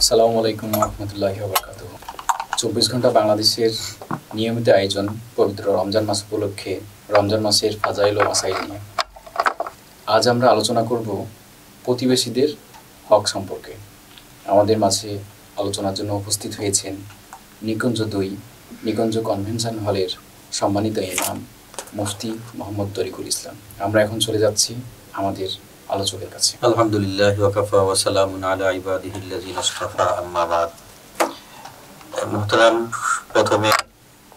আসসালামু আলাইকুম রহমতুল্লাহি ওয়া বারাকাতুহু। 24 ঘন্টা বাংলাদেশের নিয়মিত আয়োজন পবিত্র রমজান মাস উপলক্ষে রমজান মাসের ফাজাইল ও মাসাইল নিয়ে। আজ আমরা আলোচনা করব প্রতিবেশীদের হক সম্পর্কে। আমাদের মাঝে আলোচনার জন্য উপস্থিত হয়েছেন নিকুঞ্জ কনভেনশন হলের সম্মানিত ইমাম মুফতি মোহাম্মদ তরিকুল ইসলাম। আমরা এখন চলে যাচ্ছি আমাদের আলোচকের কাছে। আলহামদুলিল্লাহ ওয়া কাফা ওয়া সালামুন আলা ইবাদিহিল্লাযিনা ইসতাফা, আম্মা বাদ। মুহতারাম, প্রথমে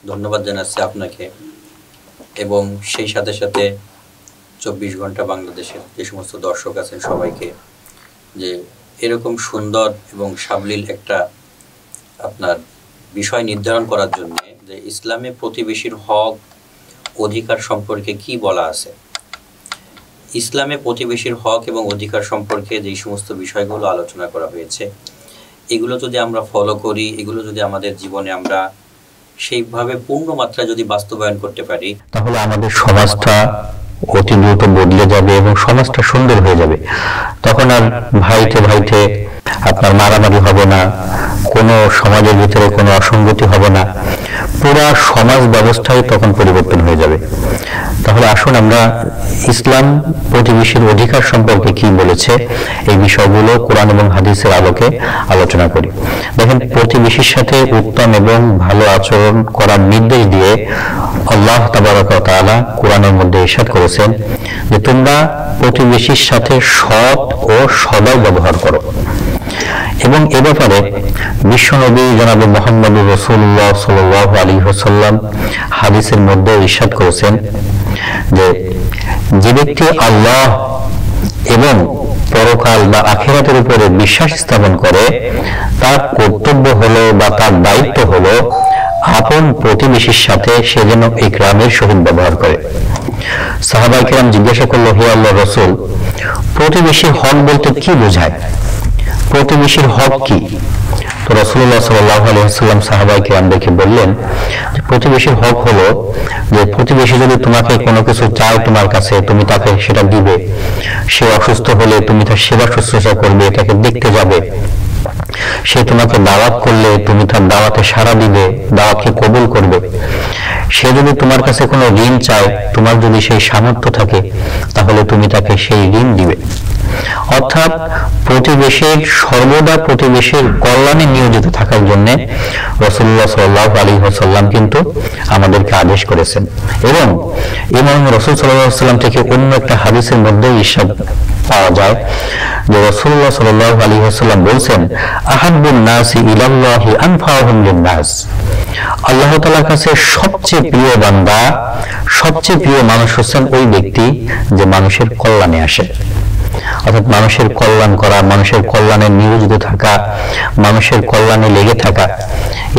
ধন্যবাদ জানাচ্ছি আপনাকে এবং সেই সাথে সাথে 24 ঘন্টা বাংলাদেশের যে সমস্ত দর্শক আছেন সবাইকে, যে এরকম সুন্দর এবং সাবলীল একটা আপনার বিষয় নির্ধারণ করার জন্য যে ইসলামে প্রতিবেশীর হক অধিকার সম্পর্কে কি বলা আছে, ইসলামে প্রতিবেশীর হক এবং অধিকার সম্পর্কে যেই সমস্ত বিষয়গুলো আলোচনা করা হয়েছে, এগুলো যদি আমরা ফলো করি, এগুলো যদি আমাদের জীবনে আমরা সেইভাবে পূর্ণ মাত্রায় যদি বাস্তবায়ন করতে পারি, তাহলে আমাদের সমাজটা অতি দ্রুত বদলে যাবে এবং সমাজটা সুন্দর হয়ে যাবে। তখন আর ভাইতে ভাইতে আপনার মারামারি হবে না, কোনো সমাজের ভিতরে কোনো অসঙ্গতি হবে না, পুরা সমাজ ব্যবস্থায় তখন পরিবর্তন হয়ে যাবে। তাহলে আসুন আমরা ইসলাম প্রতিবেশীর অধিকার সম্পর্কে কি বলেছে এই বিষয়গুলো কোরআন এবং হাদিসের আলোকে আলোচনা করি। দেখেন, প্রতিবেশীর সাথে উত্তম এবং ভালো আচরণ করার নির্দেশ দিয়ে আল্লাহ তাবারক ওয়া তাআলা কোরআনের মধ্যে ইরশাদ করেছেন যে তোমরা প্রতিবেশীর সাথে সৎ ও সদয় ব্যবহার করো। এবং এ ব্যাপারে বিশ্বনবী জনাবে মুহাম্মদ রাসূলুল্লাহ সাল্লাল্লাহু আলাইহি ওয়াসাল্লাম হাদিসের মধ্যে ইরশাদ করেছেন যে ব্যক্তি আল্লাহ এবং পরকাল বা আখিরাতের উপরে বিশ্বাস স্থাপন করে, তার কর্তব্য হলো বা তার দায়িত্ব হলো আপন প্রতিবেশীর সাথে সে যেন ইকরামের সহিত ব্যবহার করে। সাহাবায়ে কেরাম জিজ্ঞাসা করলো, হে আল্লাহর রাসূল, প্রতিবেশীর হক বলতে কি বোঝায়? প্রতিবেশীর হক কি? তো রাসূলুল্লাহ সাল্লাল্লাহু আলাইহি ওয়াসাল্লাম সাহাবায়ে কেরামদেরকে বললেন যে প্রতিবেশীর হক হলো যে প্রতিবেশী যদি তোমাকে কোনো কিছু চায় তোমার কাছে, তুমি তাকে সেটা দিবে। সে অসুস্থ হলে তুমি তার সেবা শুশ্রূষা করবে, তাকে দেখতে যাবে। সে তোমাকে দাওয়াত করলে তুমি তার দাওয়াতে সাড়া দিবে, দাওয়াতকে কবুল করবে। সে যদি তোমার কাছে কোনো ঋণ চায়, তোমার যদি সেই সামর্থ্য থাকে, তাহলে তুমি তাকে সেই ঋণ দিবে। অর্থাৎ প্রতিবেশীর সর্বদা প্রতিবেশীর কল্যাণে নিয়োজিত থাকার জন্য রাসূলুল্লাহ সাল্লাল্লাহু আলাইহি ওয়াসাল্লাম কিন্তু আমাদেরকে আদেশ করেছেন। এবং ইমাম রাসূল সাল্লাল্লাহু আলাইহি ওয়াসাল্লাম থেকে অন্য একটা হাদিসের মধ্যে ইরশাদ পাওয়া যায় যে রাসূলুল্লাহ সাল্লাল্লাহু আলাইহি ওয়াসাল্লাম বলেছেন, আহাব্বুন নাসি ইলাল্লাহি আনফাহুম লিন-নাস। আল্লাহ তাআলার কাছে সবচেয়ে প্রিয় বান্দা, সবচেয়ে প্রিয় মানুষ হচ্ছেন ওই ব্যক্তি যে মানুষের কল্যাণে আসে। অর্থাৎ মানুষের কল্যাণ করা, মানুষের কল্যাণে নিয়োজিত থাকা, মানুষের কল্যাণে লেগে থাকা,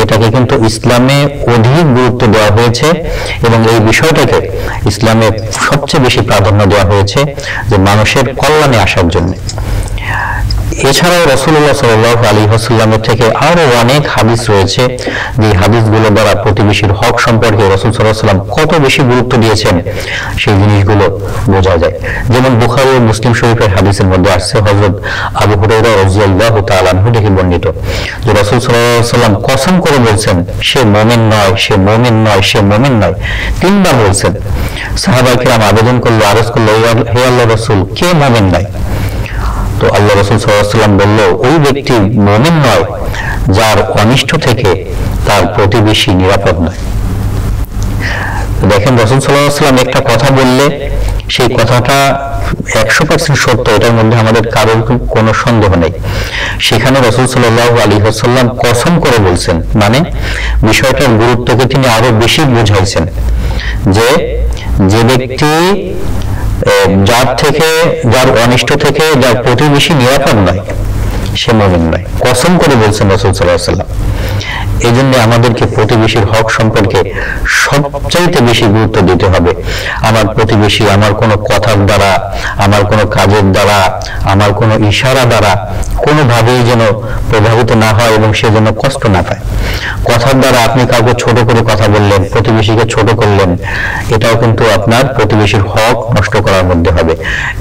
এটাকে কিন্তু ইসলামে অধিক গুরুত্ব দেওয়া হয়েছে এবং এই বিষয়টাকে ইসলামে সবচেয়ে বেশি প্রাধান্য দেওয়া হয়েছে যে মানুষের কল্যাণে আসার জন্য। এছাড়াও রাসূলুল্লাহ সাল্লাল্লাহু আলাইহি ওয়াসাল্লামের থেকে আরো অনেক হাদিস রয়েছে, যে হাদিসগুলো দ্বারা প্রতিবেশীর হক সম্পর্কে রাসূল সাল্লাল্লাহু আলাইহি ওয়াসাল্লাম কত বেশি গুরুত্ব দিয়েছেন সেই জিনিসগুলো বোঝা যায়। যেমন বুখারী ও মুসলিম শরীফের হাদিসের মধ্যে আসছে, হযরত আবু হুরায়রা রাদিয়াল্লাহু তাআলা আনহু থেকে বর্ণিত, যে রাসূল সাল্লাল্লাহু আলাইহি ওয়াসাল্লাম কসম করে বলছেন, সে মুমিন নয়, সে মুমিন নয়, সে মুমিন নয়, তিনবার বলছেন। সাহাবায়ে কেরাম আবেদন করলো, আরজ করলো, হে আল্লাহর রাসূল, কে মুমিন নয়? তো আল্লাহ রাসূল সাল্লাল্লাহু আলাইহি ওয়াসাল্লাম বলল, ওই ব্যক্তি মুমিন নয় যার অনিষ্ট থেকে তার প্রতিবেশী নিরাপদ নয়। দেখেন, রাসূল সাল্লাল্লাহু আলাইহি ওয়াসাল্লাম একটা কথা বললে সেই কথাটা 100% সত্য, এটার মধ্যে আমাদের কারোর কোনো সন্দেহ নেই। সেখানে রাসূল সাল্লাল্লাহু আলাইহি ওয়াসাল্লাম কসম করে বলছেন, মানে বিষয়টার গুরুত্বকে তিনি আরো বেশি বুঝাইছেন যে যে ব্যক্তি যার অনিষ্ট থেকে যার প্রতিবেশী নিরাপদ নয়, সে মুমিন নয়, কসম করে বলছেন রাসূল সাল্লাল্লাহু আলাইহি ওয়াসাল্লাম। এই জন্য আমাদেরকে প্রতিবেশীর হক সম্পর্কে সবচাইতে বেশি গুরুত্ব দিতে হবে। আমার প্রতিবেশী আমার কোনো কথার দ্বারা, আমার কোনো কাজের দ্বারা, আমার কোনো ইশারা দ্বারা কোনোভাবেই যেন প্রভাবিত না হয় এবং সে যেন কষ্ট না পায়। কথার দ্বারা আপনি কাউকে ছোট করে কথা বললেন, প্রতিবেশীকে ছোট করলেন, এটাও কিন্তু আপনার প্রতিবেশীর হক নষ্ট করার মধ্যে হবে।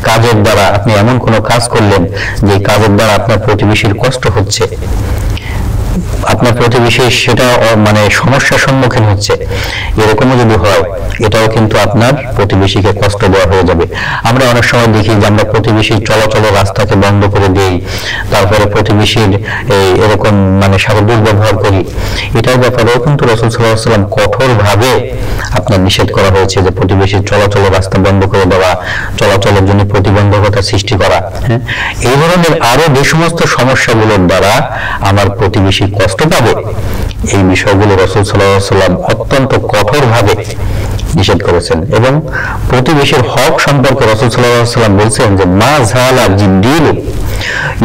কাজের দ্বারা আপনি এমন কোনো কাজ করলেন যে কাজের দ্বারা আপনার প্রতিবেশীর কষ্ট হচ্ছে, আপনার প্রতিবেশী সেটা মানে সমস্যার সম্মুখীন হচ্ছে, এরকমও যদি হয়, এটাও কিন্তু আপনার প্রতিবেশীকে কষ্ট দেওয়া হয়ে যাবে। আমরা অনেক সময় দেখি যে আমরা প্রতিবেশীর চলাচল রাস্তাকে বন্ধ করে দেই, তারপরে প্রতিবেশীর এরকম মানে দুর্ব্যবহার করি। এটার ব্যাপারেও কিন্তু রাসূল সাল্লাল্লাহু আলাইহি ওয়াসাল্লাম কঠোরভাবে আপনার নিষেধ করা হয়েছে যে প্রতিবেশীর চলাচল রাস্তা বন্ধ করে দেওয়া, চলাচলের জন্য প্রতিবন্ধকতা সৃষ্টি করা। হ্যাঁ, এই ধরনের আরো যে সমস্ত সমস্যাগুলোর দ্বারা আমার প্রতিবেশী কষ্ট পাবে, এই বিষয়গুলো রাসূল সাল্লাল্লাহু আলাইহি ওয়াসাল্লাম অত্যন্ত কঠোরভাবে নিষেধ করেছেন। এবং প্রতিবেশীর হক সম্পর্কে রাসূল সাল্লাল্লাহু আলাইহি ওয়াসাল্লাম বলছেন যে মা যালা জিবরিল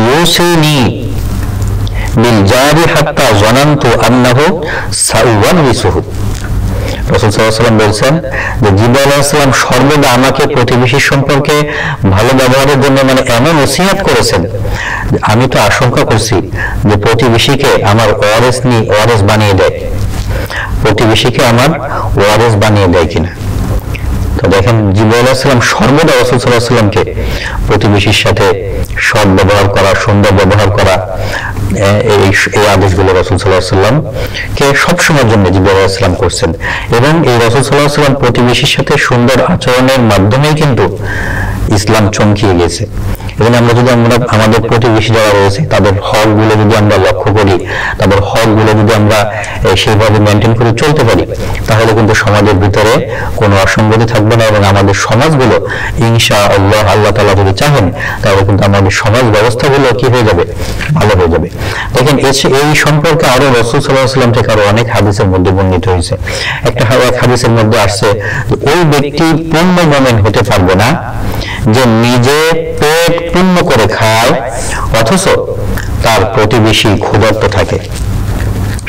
ইউসিনি বিল জারি হাত্তা জানানতু আন্নাহু সাউওয়ারিসুহু। রাসূল সাল্লাল্লাহু আলাইহি ওয়াসাল্লাম বলছেন যে জিবরাইল আলাইহিস সালাম সর্বদা আমাকে প্রতিবেশীর সম্পর্কে ভালো ব্যবহারের জন্য মানে এমন নসিহত করেছেন, আমি তো আশঙ্কা করছি যে প্রতিবেশীকে আমার ওয়ারেস বানিয়ে দেয়, প্রতিবেশীকে আমার ওয়ারেস বানিয়ে দেয় কিনা। তো দেখেন জিবরাইল আলাইহিস সালাম সর্বদা রাসূল সাল্লাল্লাহু আলাইহি ওয়াসাল্লামকে প্রতিবেশীর সাথে সৎ ব্যবহার করা, সুন্দর ব্যবহার করা, এই আদেশগুলো রাসূল সাল্লাল্লাহু আলাইহি ওয়াসাল্লাম কে সবসময়ের জন্য জিবরাইল আলাইহিস সালাম করছেন। এবং এই রাসূল সাল্লাল্লাহু আলাইহি ওয়াসাল্লাম প্রতিবেশীর সাথে সুন্দর আচরণের মাধ্যমেই কিন্তু ইসলাম চমকিয়ে গেছে। এবং আমরা যদি আমাদের প্রতিবেশী যারা রয়েছে তাদের হক গুলো যদি আমরা লক্ষ্য করি, তাদের হক গুলো যদি আমরা সেইভাবে মেনটেন করে চলতে পারি, তাহলে কিন্তু সমাজের ভিতরে কোনো অসঙ্গতি থাকবে না। এবং আমাদের সমাজগুলো ইনশাআল্লাহ আল্লাহ তাআলা যদি চাহেন তাহলে কিন্তু আমাদের সমাজ ব্যবস্থাগুলো কি হয়ে যাবে, ভালো হয়ে যাবে। দেখেন এই সম্পর্কে আরো রাসূল সাল্লাল্লাহু আলাইহি ওয়াসাল্লাম থেকে আরো অনেক হাদিসের মধ্যে বর্ণিত হয়েছে। একটা হাদিসের মধ্যে আসছে ওই ব্যক্তি পূর্ণ মুমিন হতে পারবে না যে নিজে পেট পূর্ণ করে খায় অথচ তার প্রতিবেশী ক্ষুধার্ত থাকে।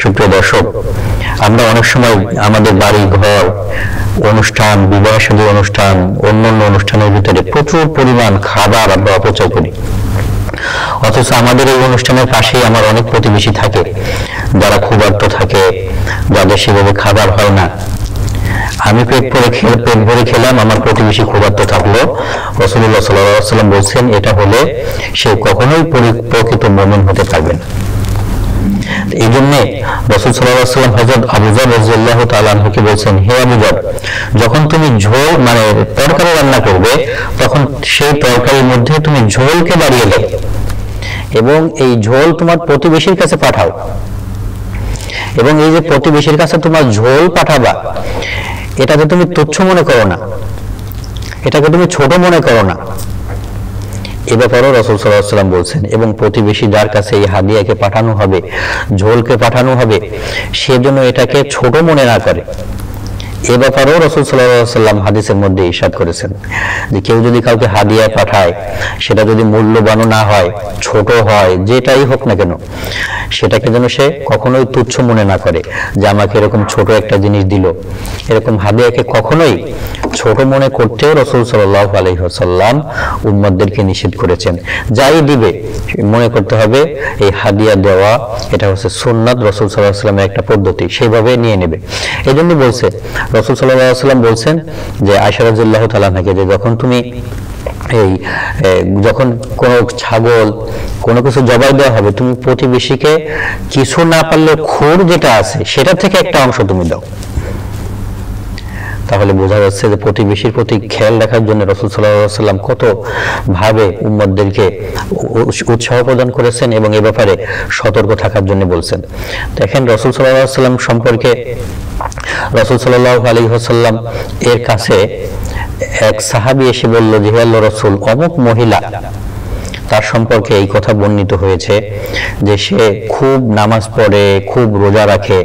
সুপ্রিয় দর্শক, আমরা অনেক সময় আমাদের বাড়ি ঘর অনুষ্ঠান, বিবাহ শাদী অনুষ্ঠান, অন্যান্য অনুষ্ঠানের ভিতরে প্রচুর পরিমাণ খাবার আমরা অপচয় করি, অথচ আমাদের এই অনুষ্ঠানের পাশেই আমার অনেক প্রতিবেশী থাকে যারা ক্ষুধার্ত থাকে, যাদের সেভাবে খাবার হয় না। আমি পেট ভরে খেলাম, আমার প্রতিবেশী ক্ষুধার্ত থাকলো, রাসূলুল্লাহ সাল্লাল্লাহু আলাইহি ওয়াসাল্লাম বলছেন এটা হলে সে কখনোই প্রকৃত মুমিন হতে পারবে না। এই জন্য রাসূল সাল্লাল্লাহু আলাইহি ওয়াসাল্লাম হযরত আবু যর রাদিয়াল্লাহু তাআলা আনহুকে বলছেন, হে আবু যর, যখন তুমি ঝোল মানে তরকারি রান্না করবে তখন সেই তরকারির মধ্যে তুমি ঝোলকে বাড়িয়ে দাও এবং এই ঝোল তোমার প্রতিবেশীর কাছে পাঠাও। এবং এই যে প্রতিবেশীর কাছে তোমার ঝোল পাঠাবা, এটাকে তুমি তুচ্ছ মনে করো না, এটাকে তুমি ছোট মনে করো না। এ ব্যাপারেও রাসূল সাল্লাল্লাহু আলাইহি ওয়াসাল্লাম বলছেন। এবং প্রতিবেশী যার কাছে এই হাদিয়াকে পাঠানো হবে, ঝোলকে পাঠানো হবে, সেজন্য এটাকে ছোট মনে না করে। এ ব্যাপারেও রাসূল সাল্লাল্লাহু আলাইহি ওয়াসাল্লাম হাদিসের মধ্যে ইরশাদ করেছেন যে কেউ যদি কাউকে হাদিয়া পাঠায়, সেটা যদি মূল্যবান না হয়, ছোট হয়, যেটাই হোক না কেন, সেটাকে যেন সে কখনোই তুচ্ছ মনে না করে যে আমাকে এরকম ছোট একটা জিনিস দিল। এরকম হাদিয়াকে কখনোই ছোট মনে করতেও রাসূল সাল্লাল্লাহু আলাইহি ওয়াসাল্লাম উম্মতদেরকে নিষেধ করেছেন। যাই দিবে মনে করতে হবে এই হাদিয়া দেওয়া এটা হচ্ছে সুন্নাত, রাসূল সাল্লাল্লাহু আলাইহি ওয়াসাল্লামের একটা পদ্ধতি, সেইভাবে নিয়ে নেবে। এই জন্য বলছে রাসূল সাল্লাল্লাহু আলাইহি ওয়াসাল্লাম বলছেন যে আয়েশা রাদিয়াল্লাহু তাআলা আনহাকে যে যখন তুমি যখন কোনো ছাগল কোনো কিছু জবাই দেওয়া হবে, তুমি প্রতিবেশীকে কিছু না পারলে খুর যেটা আছে সেটা থেকে একটা অংশ তুমি দাও। তাহলে বোঝা যাচ্ছে যে প্রতিবেশীর প্রতি খেয়াল রাখার জন্য রাসূল সাল্লাল্লাহু আলাইহি ওয়াসাল্লাম কত ভাবে উম্মতদেরকে উৎসাহ প্রদান করেছেন এবং এ ব্যাপারে সতর্ক থাকার জন্য বলছেন। দেখেন রাসূল সাল্লাল্লাহু আলাইহি ওয়াসাল্লাম সম্পর্কে রাসূল সাল্লাল্লাহু আলাইহি ওয়াসাল্লাম এর কাছে এক সাহাবী এসে বলল যে হে আল্লাহর রাসূল, অমুক মহিলা, তার সম্পর্কে এই কথা বর্ণিত হয়েছে যে সে খুব নামাজ পড়ে, খুব রোজা রাখে,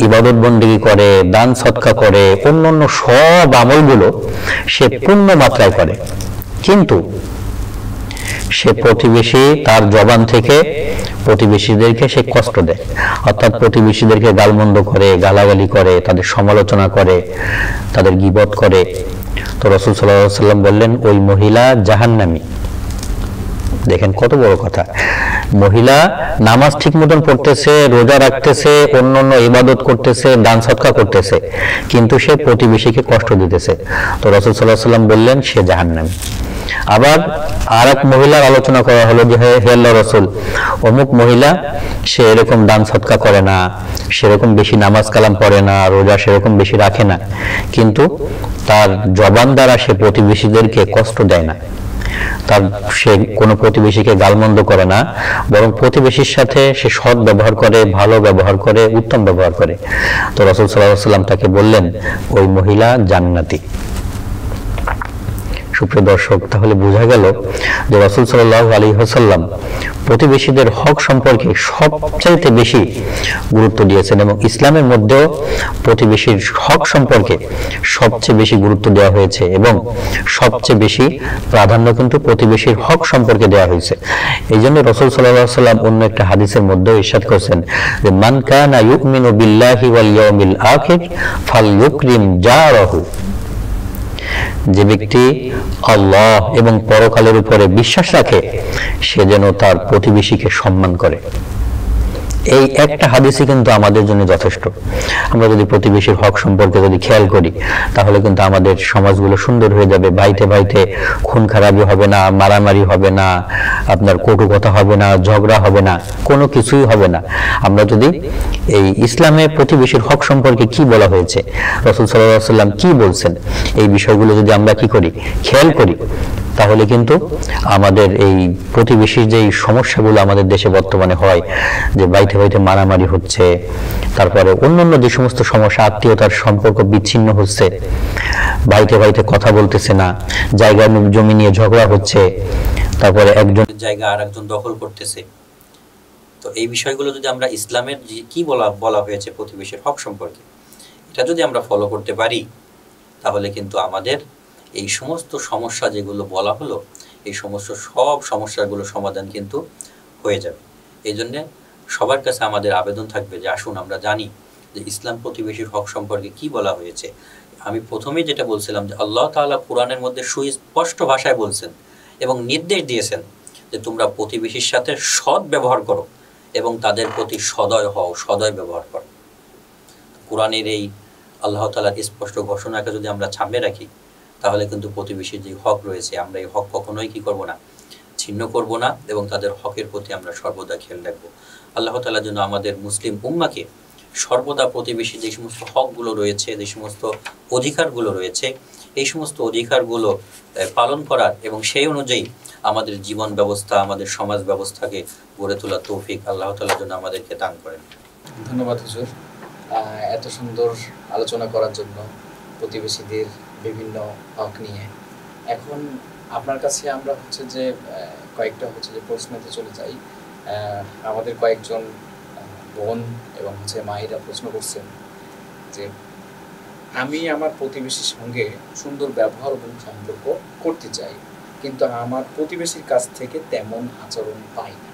ইবাদত বন্দেগী করে, দান সদকা করে, অন্যান্য সব আমলগুলো সে পূর্ণ মাত্রায় করে, কিন্তু সে প্রতিবেশী তার জবান থেকে প্রতিবেশীদেরকে সে কষ্ট দেয়, অর্থাৎ প্রতিবেশীদেরকে গালমন্দ করে, গালাগালি করে, তাদের সমালোচনা করে, তাদের গীবত করে। তো রাসূল সাল্লাল্লাহু আলাইহি ওয়াসাল্লাম বললেন ওই মহিলা জাহান্নামী। দেখেন কত বড় কথা, মহিলা নামাজ ঠিক মতন পড়তেছে, রোজা রাখতেছে, অন্যান্য ইবাদত করতেছে, দান সদকা করতেছে, কিন্তু সে প্রতিবেশীকে কষ্ট দিতেছে। তো রাসূল সাল্লাল্লাহু আলাইহি ওয়াসাল্লাম বললেন সে জাহান্নামী। আবার আর এক মহিলার আলোচনা করা হলো যে হে আল্লাহর রাসূল, অমুক মহিলা সে এরকম দান সদকা করে না, সেরকম বেশি নামাজ কালাম পড়ে না, রোজা সেরকম বেশি রাখে না, কিন্তু তার জবান দ্বারা সে প্রতিবেশীদেরকে কষ্ট দেয় না, তার সে কোনো প্রতিবেশীকে গালমন্দ করে না, বরং প্রতিবেশীর সাথে সে সৎ ব্যবহার করে, ভালো ব্যবহার করে, উত্তম ব্যবহার করে। তো রাসূল সাল্লাল্লাহু আলাইহি ওয়াসাল্লাম তাকে বললেন ওই মহিলা জান্নাতি। সুপ্রিয় দর্শক, তাহলে বোঝা গেল যে রাসূল সাল্লাল্লাহু আলাইহি ওয়াসাল্লাম প্রতিবেশীদের হক সম্পর্কে সবচাইতে বেশি গুরুত্ব দিয়েছেন, এবং ইসলামের মধ্যেও প্রতিবেশীর হক সম্পর্কে সবচেয়ে বেশি গুরুত্ব দেওয়া হয়েছে এবং সবচেয়ে বেশি প্রাধান্য কিন্তু প্রতিবেশীর হক সম্পর্কে দেওয়া হয়েছে। এই জন্য রাসূল সাল্লাল্লাহু আলাইহি ওয়াসাল্লাম অন্য একটা হাদিসের মধ্যে ইরশাদ করেছেন যে মান কানা ইউমিনু বিল্লাহি ওয়াল ইয়াউমিল আখির ফালইউকরিম জারাহু, যে ব্যক্তি আল্লাহ এবং পরকালের উপরে বিশ্বাস রাখে সে যেন তার প্রতিবেশীকে সম্মান করে। এই একটা হাদিসই কিন্তু আমাদের জন্য যথেষ্ট। আমরা যদি প্রতিবেশীর হক সম্পর্কে যদি খেয়াল করি তাহলে কিন্তু আমাদের সমাজগুলো সুন্দর হয়ে যাবে। ভাইতে ভাইতে খুন খারাপি হবে না, মারামারি হবে না, আপনার কটু কথা হবে না, ঝগড়া হবে না, কোনো কিছুই হবে না। আমরা যদি এই ইসলামে প্রতিবেশীর হক সম্পর্কে কি বলা হয়েছে, রাসূল সাল্লাল্লাহু আলাইহি ওয়াসাল্লাম কি বলছেন, এই বিষয়গুলো যদি আমরা কি করি খেয়াল করি তাহলে কিন্তু আমাদের এই প্রতিবেশীর যে সমস্যাগুলো আমাদের দেশে বর্তমানে হয়, যে বাইতে বাইতে মারামারি হচ্ছে, তারপরে অন্যান্য যে সমস্ত সমস্যা, আত্মীয়তার সম্পর্ক বিচ্ছিন্ন হচ্ছে, বাইতে বাইতে কথা বলতেছে না, জায়গা জমি নিয়ে ঝগড়া হচ্ছে, তারপরে একজন জায়গা আর একজন দখল করতেছে। তো এই বিষয়গুলো যদি আমরা ইসলামের কি বলা হয়েছে প্রতিবেশীর হক সম্পর্কে, এটা যদি আমরা ফলো করতে পারি তাহলে কিন্তু আমাদের এই সমস্ত সমস্যা যেগুলো বলা হলো, এই সমস্ত সব সমস্যাগুলো সমাধান কিন্তু হয়ে যাবে। এই জন্যে সবার কাছে আমাদের আবেদন থাকবে যে আসুন আমরা জানি যে ইসলাম প্রতিবেশীর হক সম্পর্কে কি বলা হয়েছে। আমি প্রথমেই যেটা বলছিলাম যে আল্লাহ তাআলা কোরআনের মধ্যে সুস্পষ্ট ভাষায় বলছেন এবং নির্দেশ দিয়েছেন যে তোমরা প্রতিবেশীর সাথে সৎ ব্যবহার করো এবং তাদের প্রতি সদয় হও, সদয় ব্যবহার করো। কোরআনের এই আল্লাহ তাআলার স্পষ্ট ঘোষণাকে যদি আমরা সামনে রাখি তাহলে কিন্তু প্রতিবেশীর যে হক রয়েছে আমরা এই হক কখনোই কি করব না, ছিন্ন করব না, এবং তাদের হকের প্রতি আমরা সর্বদা খেয়াল রাখবো। আল্লাহ তাআলা যেন আমাদের মুসলিম উম্মাকে সর্বদা প্রতিবেশী যে সমস্ত হকগুলো রয়েছে, যে সমস্ত অধিকারগুলো রয়েছে, এই সমস্ত অধিকারগুলো পালন করার এবং সেই অনুযায়ী আমাদের জীবন ব্যবস্থা, আমাদের সমাজ ব্যবস্থাকে গড়ে তোলার তৌফিক আল্লাহ তাআলা যেন আমাদেরকে দান করেন। ধন্যবাদ হুজুর এত সুন্দর আলোচনা করার জন্য প্রতিবেশীদের বিভিন্ন হক নিয়ে। এখন আপনার কাছে আমরা হচ্ছে যে কয়েকটা হচ্ছে যে প্রশ্নতে চলে যাই। আমাদের কয়েকজন বোন এবং হচ্ছে মায়েরা প্রশ্ন করছেন যে আমি আমার প্রতিবেশীর সঙ্গে সুন্দর ব্যবহার এবং সম্পর্ক করতে চাই, কিন্তু আমার প্রতিবেশীর কাছ থেকে তেমন আচরণ পাই না,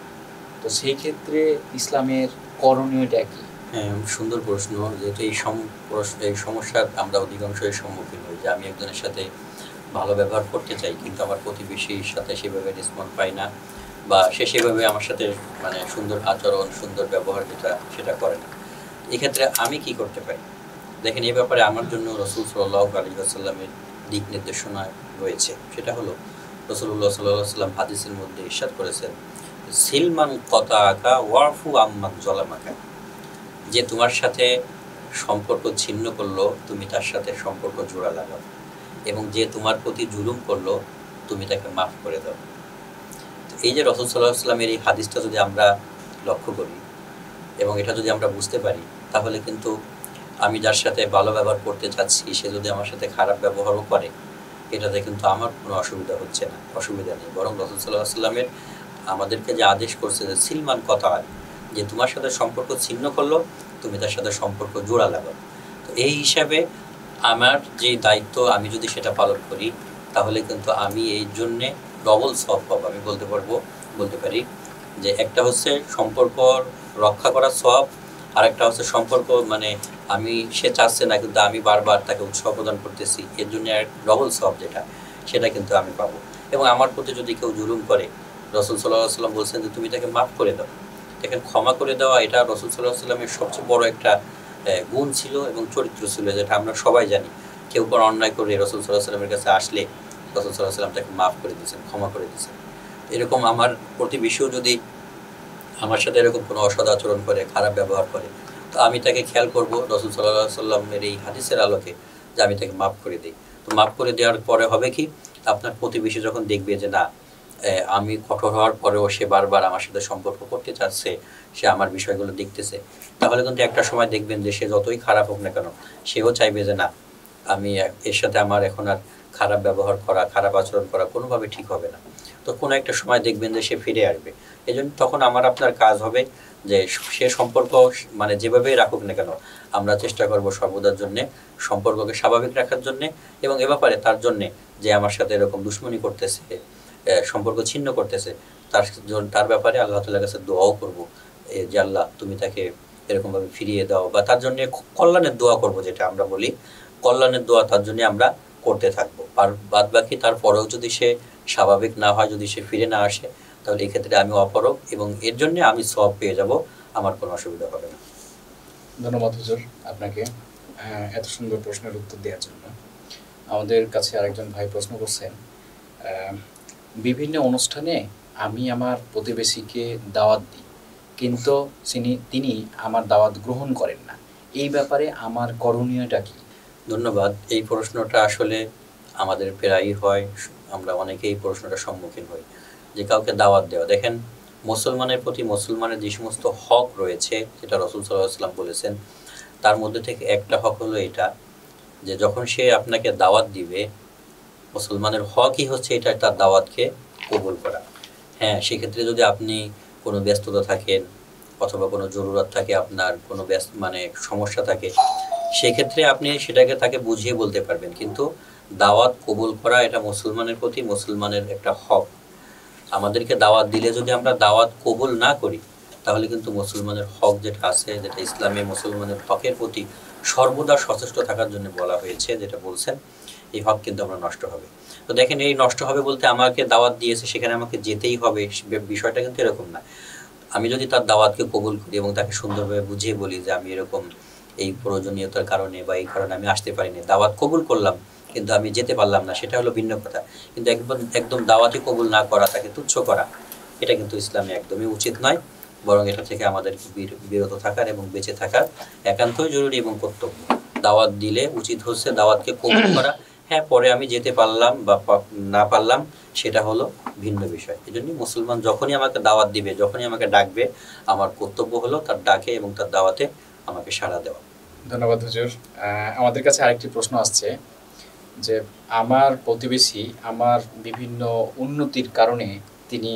তো সেই ক্ষেত্রে ইসলামের করণীয়টা কি? হ্যাঁ, সুন্দর প্রশ্ন। যেহেতু এই সমস্যার আমরা অধিকাংশই সম্মুখীন হই যে আমি একজনের সাথে ভালো ব্যবহার করতে চাই কিন্তু আমার প্রতিবেশীর সাথে সেভাবে রেসপন্স পাই না, বা সে সেভাবে আমার সাথে মানে সুন্দর আচরণ, সুন্দর ব্যবহার সেটা করে না। এক্ষেত্রে আমি কি করতে পারি? দেখেন, এই ব্যাপারে আমার জন্য রাসূল সাল্লাল্লাহু আলাইহি ওয়াসাল্লামের দিক নির্দেশনা রয়েছে। সেটা হলো রাসূলুল্লাহ সাল্লাল্লাহু আলাইহি ওয়াসাল্লাম হাদিসের মধ্যে ইরশাদ করেছেন, সিলমান কাতাআকা ওয়াফু আম্মান যালামাকা, যে তোমার সাথে সম্পর্ক ছিন্ন করলো তুমি তার সাথে সম্পর্ক জোড়া লাগাও, এবং যে তোমার প্রতি জুলুম করলো তুমি তাকে মাফ করে দাও। তো এই যে রাসূল সাল্লাল্লাহু আলাইহি ওয়াসাল্লামের এই হাদিসটা যদি আমরা লক্ষ্য করি এবং এটা যদি আমরা বুঝতে পারি তাহলে কিন্তু আমি যার সাথে ভালো ব্যবহার করতে চাচ্ছি সে যদি আমার সাথে খারাপ ব্যবহারও করে এটাতে কিন্তু আমার কোনো অসুবিধা হচ্ছে না, অসুবিধা নেই। বরং রাসূল সাল্লাল্লাহু আলাইহি ওয়াসাল্লামের আমাদেরকে যে আদেশ করছে যে সিলমান কথা, যে তোমার সাথে সম্পর্ক ছিন্ন করলো তুমি তার সাথে সম্পর্ক জোড়া লাগাও। তো এই হিসাবে আমার যে দায়িত্ব আমি যদি সেটা পালন করি তাহলে কিন্তু আমি এই জন্যে ডবল সওয়াব পাবো। আমি বলতে পারি যে একটা হচ্ছে সম্পর্ক রক্ষা করার সওয়াব, আর একটা হচ্ছে সম্পর্ক মানে আমি সে চাচ্ছে না কিন্তু আমি বারবার তাকে উৎসাহ প্রদান করতেছি, এর জন্য ডবল সওয়াব সেটা কিন্তু আমি পাবো। এবং আমার প্রতি যদি কেউ জুলুম করে রাসূল সাল্লাল্লাহু আলাইহি ওয়াসাল্লাম বলছেন যে তুমি তাকে মাফ করে দাও। দেখেন, ক্ষমা করে দেওয়া এটা রাসূল সাল্লাল্লাহু আলাইহি ওয়াসাল্লামের সবচেয়ে বড় একটা গুণ ছিল এবং চরিত্র ছিল, যেটা আমরা সবাই জানি। কেউ কোনো অন্যায় করে রাসূল সাল্লাল্লাহু আলাইহি ওয়াসাল্লামের কাছে আসলে রাসূল সাল্লাল্লাহু আলাইহি ওয়াসাল্লাম তাকে মাফ করে দিয়েছেন, ক্ষমা করে দিয়েছেন। এরকম আমার প্রতিবেশীও যদি আমার সাথে এরকম কোনো অসৎ আচরণ করে, খারাপ ব্যবহার করে, তো আমি তাকে খেয়াল করব রাসূল সাল্লাল্লাহু আলাইহি ওয়াসাল্লামের এই হাদিসের আলোকে যে আমি তাকে মাফ করে দিই। তো মাফ করে দেওয়ার পরে হবে কি, আপনার প্রতিবেশী যখন দেখবে যে না, আমি কঠোর হওয়ার পরেও সে বারবার আমার সাথে সম্পর্ক করতে চাচ্ছে, সে আমার বিষয়গুলো দেখতেছে, তাহলে কিন্তু একটা সময় দেখবেন যে সে যতই খারাপ হোক না কেন, সেও চাইবে যে না, আমি এর সাথে আমার এখন আর খারাপ ব্যবহার করা, খারাপ আচরণ করা কোনোভাবে ঠিক হবে না। তো কোনো একটা সময় দেখবেন যে সে ফিরে আসবে। এই জন্য তখন আমার আপনার কাজ হবে যে সে সম্পর্ক মানে যেভাবেই রাখুক না কেন, আমরা চেষ্টা করব সর্বদার জন্যে সম্পর্ককে স্বাভাবিক রাখার জন্যে, এবং এ ব্যাপারে তার জন্যে যে আমার সাথে এরকম দুশ্মনী করতেছে, সম্পর্ক ছিন্ন করতেছে, তার ব্যাপারে আল্লাহ তাআলার কাছে দোয়াও করব যে আল্লাহ তুমি তাকে এরকমভাবে ফিরিয়ে দাও, বা তার জন্য কল্যাণের দোয়া করব, যেটা আমরা বলি কল্যাণের দোয়া তার জন্য আমরা করতে থাকবো। আর বাদ বাকি তারপরেও যদি সে স্বাভাবিক না হয়, যদি সে ফিরে না আসে, তাহলে এক্ষেত্রে আমি অপরগ এবং এর জন্য আমি সওয়াব পেয়ে যাব, আমার কোনো অসুবিধা হবে না। ধন্যবাদ হুজুর আপনাকে এত সুন্দর প্রশ্নের উত্তর দেওয়ার জন্য। আমাদের কাছে আরেকজন ভাই প্রশ্ন করছেন, বিভিন্ন অনুষ্ঠানে আমি আমার প্রতিবেশীকে দাওয়াত দিই, কিন্তু তিনি আমার দাওয়াত গ্রহণ করেন না, এই ব্যাপারে আমার করণীয়টা কি? ধন্যবাদ। এই প্রশ্নটা আসলে আমাদের প্রায়ই হয়, আমরা অনেকেই এই প্রশ্নটার সম্মুখীন হই যে কাউকে দাওয়াত দেওয়া। দেখেন, মুসলমানের প্রতি মুসলমানের যে সমস্ত হক রয়েছে, যেটা রাসূল সাল্লাল্লাহু আলাইহি ওয়াসাল্লাম বলেছেন, তার মধ্যে থেকে একটা হক হলো এটা যে যখন সে আপনাকে দাওয়াত দিবে, মুসলমানের হকই হচ্ছে এটা, তার দাওয়াতকে কবুল করা। হ্যাঁ, সেক্ষেত্রে যদি আপনি কোনো ব্যস্ততা থাকেন অথবা কোনো জরুরত থাকে, আপনার কোনো মানে সমস্যা থাকে, সেক্ষেত্রে আপনি সেটাকে তাকে বুঝিয়ে বলতে পারবেন, কিন্তু দাওয়াত কবুল করা এটা মুসলমানের প্রতি মুসলমানের একটা হক। আমাদেরকে দাওয়াত দিলে যদি আমরা দাওয়াত কবুল না করি, তাহলে কিন্তু মুসলমানের হক যেটা আছে, যেটা ইসলামে মুসলমানের হকের প্রতি সর্বদা সচেষ্ট থাকার জন্য বলা হয়েছে, যেটা বলছেন, এই হক কিন্তু আমরা নষ্ট হবে। তো দেখেন, এই নষ্ট হবে বলতে আমাকে দাওয়াত দিয়েছে সেখানে আমাকে যেতেই হবে, বিষয়টা কিন্তু এরকম না। আমি যদি তার দাওয়াতকে কবুল করি এবং তাকে সুন্দরভাবে বুঝিয়ে বলি যে আমি এরকম এই প্রয়োজনীয়তার কারণে বা এই কারণে আমি আসতে পারিনি, দাওয়াত কবুল করলাম কিন্তু আমি যেতে পারলাম না, সেটা হলো ভিন্ন কথা। কিন্তু একদম দাওয়াতই কবুল না করা, তাকে তুচ্ছ করা, এটা কিন্তু ইসলামে একদমই উচিত নয়। বরং এটা থেকে আমাদের বিরত থাকার এবং বেঁচে থাকার একান্তই জরুরি এবং কর্তব্য। দাওয়াত দিলে উচিত হচ্ছে দাওয়াতকে কবুল করা। হ্যাঁ, পরে আমি যেতে পারলাম বা না পারলাম, সেটা হলো ভিন্ন বিষয়। এই জন্য মুসলমান যখনই আমাকে দাওয়াত দিবে, যখনই আমাকে ডাকবে, আমার কর্তব্য হলো তার ডাকে এবং তার দাওয়াতে আমাকে সাড়া দেওয়া। ধন্যবাদ হুজুর। আমাদের কাছে আরেকটি প্রশ্ন আসছে যে আমার প্রতিবেশী আমার বিভিন্ন উন্নতির কারণে তিনি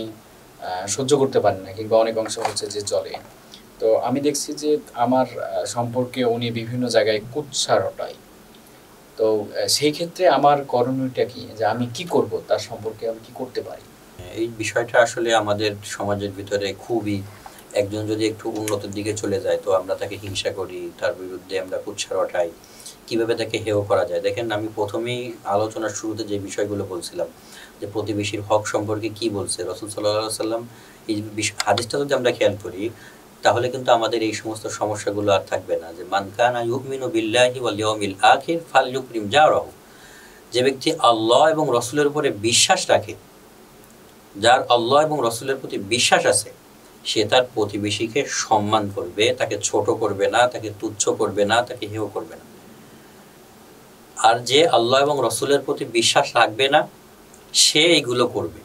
সহ্য করতে পারেন না, কিংবা অনেক অংশ হচ্ছে যে চলে। তো আমি দেখছি যে আমার সম্পর্কে উনি বিভিন্ন জায়গায় কুৎসা রটায়। তো সেই ক্ষেত্রে আমার করণীয়টা কি, যে আমি কি করব, তার সম্পর্কে আমি কি করতে পারি? এই বিষয়টা আসলে আমাদের সমাজের ভিতরে খুবই, একজন যদি একটু উন্নতির দিকে চলে যায় তো আমরা তাকে হিংসা করি, তার বিরুদ্ধে আমরা কুৎসা রটাই, কীভাবে তাকে হেয় করা যায়। দেখেন, আমি প্রথমেই আলোচনার শুরুতে যে বিষয়গুলো বলছিলাম যে প্রতিবেশীর হক সম্পর্কে কি বলছে রাসূল সাল্লাল্লাহু আলাইহি ওয়াসাল্লাম, এই হাদিসটা যদি আমরা খেয়াল করি, তাহলে কিন্তু আমাদের এই সমস্ত সমস্যাগুলো আর থাকবে না। যে মান কানা ইউমিনু বিল্লাহি ওয়াল ইয়াউমিল আখির ফালইউকরিম জারাহু, যে ব্যক্তি আল্লাহ এবং রাসূলের উপরে বিশ্বাস রাখে, যার আল্লাহ এবং রাসূলের প্রতি বিশ্বাস আছে, সে তার প্রতিবেশীকে সম্মান করবে, তাকে ছোট করবে না, তাকে তুচ্ছ করবে না, তাকে হেয় করবে না। আর যে আল্লাহ এবং রাসূলের প্রতি বিশ্বাস রাখবে না, সে এইগুলো করবে।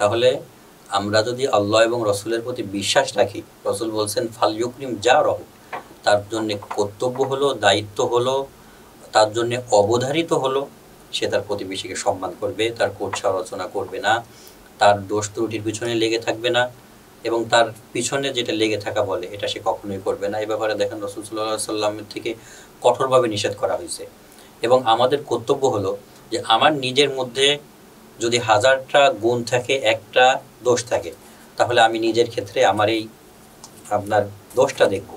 তাহলে আমরা যদি আল্লাহ এবং রাসূলের প্রতি বিশ্বাস রাখি, রাসূল বলছেন ফালইউকরিম জারাহু, তার জন্য কর্তব্য হলো, দায়িত্ব হলো, তার জন্য অবধারিত হলো, সে তার প্রতিবেশীকে সম্মান করবে, তার কুৎসা রচনা করবে না, তার দোষ ত্রুটির পিছনে লেগে থাকবে না, এবং তার পিছনে যেটা লেগে থাকা বলে এটা সে কখনোই করবে না। এই ব্যাপারে দেখেন রাসূল সাল্লাল্লাহু আলাইহি ওয়াসাল্লামের থেকে কঠোরভাবে নিষেধ করা হয়েছে। এবং আমাদের কর্তব্য হলো যে আমার নিজের মধ্যে যদি 1000টা গুণ থাকে, একটা দোষ থাকে, তাহলে আমি নিজের ক্ষেত্রে আমার এই আপনার দোষটা দেখব।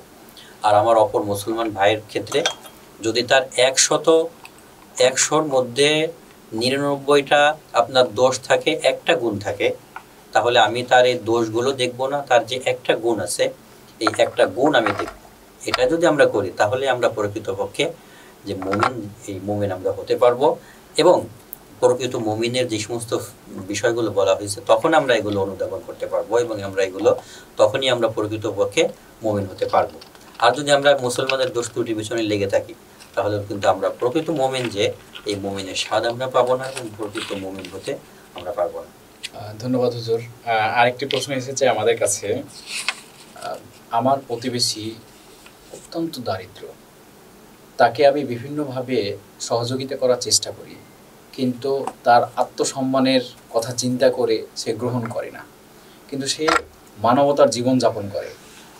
আর আমার অপর মুসলমান ভাইয়ের ক্ষেত্রে যদি তার 100র মধ্যে 99টা আপনার দোষ থাকে, একটা গুণ থাকে, তাহলে আমি তার এই দোষগুলো দেখব না, তার যে একটা গুণ আছে এই একটা গুণ আমি দেখব। এটা যদি আমরা করি তাহলে আমরা প্রকৃতপক্ষে যে মুমিন, এই মুমিন আমরা হতে পারবো। এবং প্রকৃত মুমিনের যে সমস্ত বিষয়গুলো বলা হয়েছে, তখন আমরা এগুলো অনুধাবন করতে পারবো এবং আমরা এগুলো তখনই আমরা প্রকৃতপক্ষে মুমিন হতে পারবো। আর যদি আমরা মুসলমানের দোষ ত্রুটির পিছনে লেগে থাকি, তাহলে কিন্তু আমরা প্রকৃত মুমিন যে এই মুমিনের স্বাদ আমরা পাবো না এবং প্রকৃত মুমিন হতে আমরা পারবো না। ধন্যবাদ হুজুর। আরেকটি প্রশ্ন এসেছে আমাদের কাছে। আমার প্রতিবেশী অত্যন্ত দারিদ্র, তাকে আমি বিভিন্নভাবে সহযোগিতা করার চেষ্টা করি, কিন্তু তার আত্মসম্মানের কথা চিন্তা করে সে গ্রহণ করে না, কিন্তু সে মানবতার জীবন যাপন করে।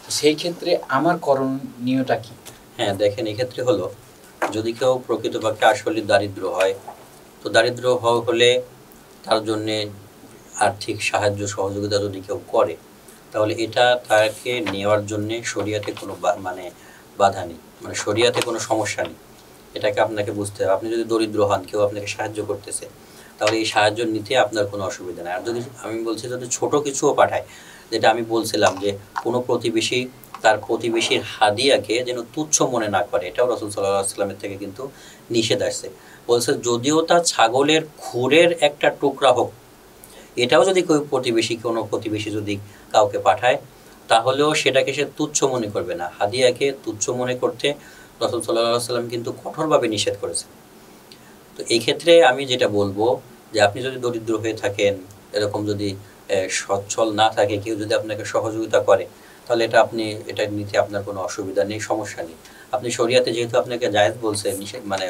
তো সেই ক্ষেত্রে আমার করণীয়টা কি? হ্যাঁ, দেখেন, এক্ষেত্রে হলো যদি কেউ প্রকৃতপক্ষে আসলে দারিদ্র হয়, তো দারিদ্র হলে তার জন্যে আর্থিক সাহায্য সহযোগিতা যদি কেউ করে, তাহলে এটা তাকে নেওয়ার জন্যে শরিয়াতে কোনো মানে বাধা নেই, মানে শরিয়াতে কোনো সমস্যা নেই। এটাকে আপনাকে বুঝতে হবে। আপনি যদি দরিদ্র হন, কেউ আপনাকে সাহায্য করতেছে, তাহলে এই সাহায্য নিতে আপনার কোনো অসুবিধা নেই। আর যদি আমি বলছি যদি ছোট কিছুও পাঠায়, যেটা আমি বলছিলাম যে কোনো প্রতিবেশী তার প্রতিবেশীর হাদিয়াকে যেন তুচ্ছ মনে না করে, এটাও রাসূল সাল্লাল্লাহু আলাইহি ওয়াসাল্লামের থেকে কিন্তু নিষেধ আসছে। বলছে যদিও তা ছাগলের খুরের একটা টুকরা হোক, এটাও যদি কোনো প্রতিবেশী যদি কাউকে পাঠায়, তাহলেও সেটাকে সে তুচ্ছ মনে করবে না। হাদিয়াকে তুচ্ছ মনে করতে রাসূল সাল্লাল্লাহু আলাইহি ওয়াসাল্লাম কিন্তু কঠোরভাবে নিষেধ করেছেন। তো এই ক্ষেত্রে আমি যেটা বলবো যে আপনি যদি দরিদ্র হয়ে থাকেন, এরকম যদি সচ্ছল না থাকে, কেউ যদি আপনাকে সহযোগিতা করে, তাহলে এটা নিতে আপনার কোনো অসুবিধা নেই, সমস্যা নেই। আপনি শরিয়াতে যেহেতু আপনাকে জায়েজ বলছে, মানে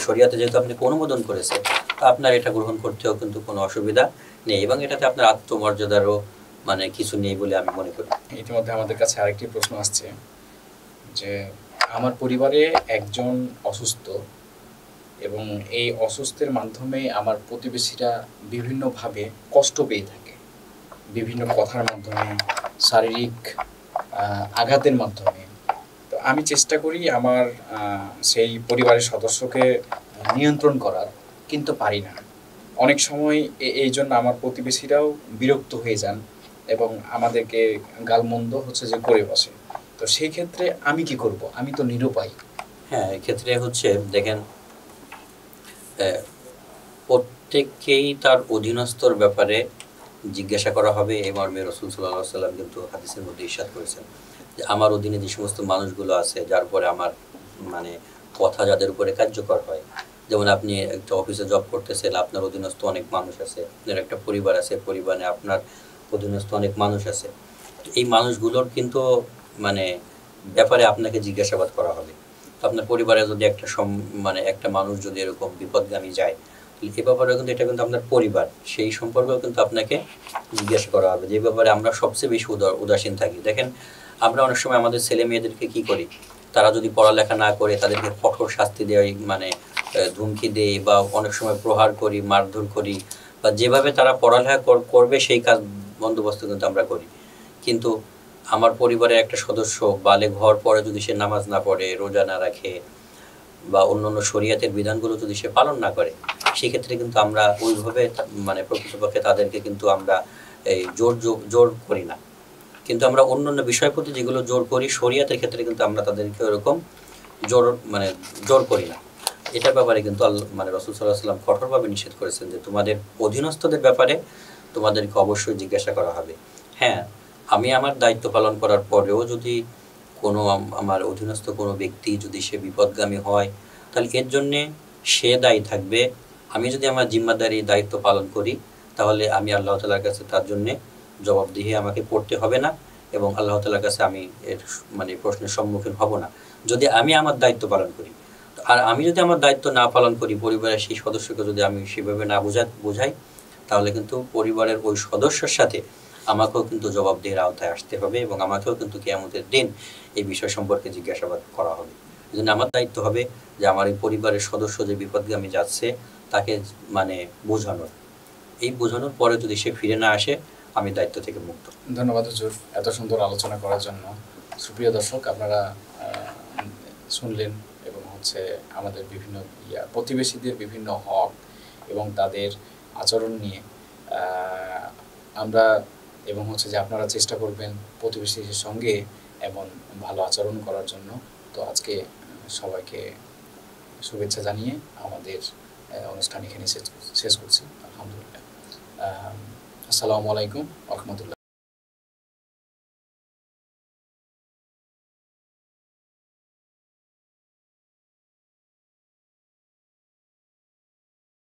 শরিয়াতে যেহেতু আপনাকে অনুমোদন করেছে, তো আপনার এটা গ্রহণ করতেও কিন্তু কোনো অসুবিধা নেই এবং এটাতে আপনার আত্মমর্যাদারও মানে কিছু নেই বলে আমি মনে করি। ইতিমধ্যে আমাদের কাছে আরেকটি প্রশ্ন আসছে যে আমার পরিবারে একজন অসুস্থ এবং এই অসুস্থের মাধ্যমে আমার প্রতিবেশীরা বিভিন্নভাবে কষ্ট পেয়ে থাকে, বিভিন্ন কথার মাধ্যমে, শারীরিক আঘাতের মাধ্যমে। তো আমি চেষ্টা করি আমার সেই পরিবারের সদস্যকে নিয়ন্ত্রণ করার, কিন্তু পারি না। অনেক সময় এই জন্য আমার প্রতিবেশীরাও বিরক্ত হয়ে যান এবং আমাদেরকে গালমন্দ যে করে বসে। তো সেই ক্ষেত্রে আমি কি করব? আমি তো নিরুপায়। হ্যাঁ, এক্ষেত্রে দেখেন, প্রত্যেককেই তার অধীনস্থর ব্যাপারে জিজ্ঞাসা করা হবে। এই মর্মে রাসূল সাল্লাল্লাহু আলাইহি ওয়াসাল্লাম কিন্তু হাদিসের মধ্যে ইরশাদ করেছেন যে আমার অধীনে যে সমস্ত মানুষগুলো আছে, যার উপরে আমার মানে কথা যাদের উপরে কার্যকর হয়, যেমন আপনি একটা অফিসে জব করতেছেন, আপনার অধীনস্থ অনেক মানুষ আছে, আপনার একটা পরিবার আছে, পরিবারে আপনার অধীনস্থ অনেক মানুষ আছে। এই মানুষগুলোর কিন্তু মানে ব্যাপারে আপনাকে জিজ্ঞাসাবাদ করা হবে। আপনার পরিবারে যদি একটা মানুষ যদি এরকম বিপদগামী যায়, এ ব্যাপারে কিন্তু এটা কিন্তু আপনার পরিবার, সেই সম্পর্কেও কিন্তু আপনাকে জিজ্ঞাসা করা হবে, যে ব্যাপারে আমরা সবচেয়ে বেশি উদাসীন থাকি। দেখেন, আমরা অনেক সময় আমাদের ছেলে মেয়েদেরকে কি করি, তারা যদি পড়ালেখা না করে তাদেরকে কঠোর শাস্তি দেয়, মানে ধুমকি দেই, বা অনেক সময় প্রহার করি, মারধর করি, বা যেভাবে তারা পড়ালেখা করবে সেই কাজ বন্দোবস্ত কিন্তু আমরা করি। কিন্তু আমার পরিবারের একটা সদস্য বালেগ হওয়ার পরে যদি সে নামাজ না পড়ে, রোজা না রাখে, বা অন্যান্য শরিয়াতের বিধানগুলো যদি সে পালন না করে, সেক্ষেত্রে কিন্তু আমরা ওইভাবে মানে প্রকৃতপক্ষে তাদেরকে কিন্তু আমরা এই জোর করি না। কিন্তু আমরা অন্যান্য বিষয়ের প্রতি যেগুলো জোর করি, শরিয়াতের ক্ষেত্রে কিন্তু আমরা তাদেরকে ওরকম জোর করি না। এটার ব্যাপারে কিন্তু মানে রাসূল সাল্লাল্লাহু আলাইহি ওয়াসাল্লাম কঠোরভাবে নিষেধ করেছেন যে তোমাদের অধীনস্থদের ব্যাপারে তোমাদেরকে অবশ্যই জিজ্ঞাসা করা হবে। হ্যাঁ, আমি আমার দায়িত্ব পালন করার পরেও যদি কোনো আমার অধীনস্থ কোনো ব্যক্তি যদি সে বিপদগামী হয়, তাহলে এর জন্যে সে দায়ী থাকবে। আমি যদি আমার জিম্মাদারি দায়িত্ব পালন করি, তাহলে আমি আল্লাহ তাআলার কাছে তার জন্যে জবাবদিহি আমাকে করতে হবে না এবং আল্লাহ তাআলার কাছে আমি এর মানে প্রশ্নের সম্মুখীন হব না, যদি আমি আমার দায়িত্ব পালন করি। আর আমি যদি আমার দায়িত্ব না পালন করি, পরিবারের সেই সদস্যকে যদি আমি সেভাবে না বোঝাই, তাহলে কিন্তু পরিবারের ওই সদস্যের সাথে আমাকেও কিন্তু জবাবদিহির আওতায় আসতে হবে এবং আমাকেও কিন্তু কিয়ামতের দিন এই বিষয় সম্পর্কে জিজ্ঞাসাবাদ করা হবে। এই জন্য আমার দায়িত্ব হবে যে আমার এই পরিবারের সদস্য যে বিপদগামী যাচ্ছে, তাকে মানে বোঝানোর। এই বোঝানোর পরে যদি সে ফিরে না আসে, আমি দায়িত্ব থেকে মুক্ত। ধন্যবাদ হুজুর এত সুন্দর আলোচনা করার জন্য। সুপ্রিয় দর্শক, আপনারা শুনলেন এবং আমাদের বিভিন্ন প্রতিবেশীদের বিভিন্ন হক এবং তাদের আচরণ নিয়ে আমরা এবং যে আপনারা চেষ্টা করবেন প্রতিবেশীদের সঙ্গে এমন ভালো আচরণ করার জন্য। তো আজকে সবাইকে শুভেচ্ছা জানিয়ে আমাদের অনুষ্ঠান এখানে শেষ করছি। আলহামদুলিল্লাহ। আসসালামু আলাইকুম ওয়া রাহমাতুল্লাহ।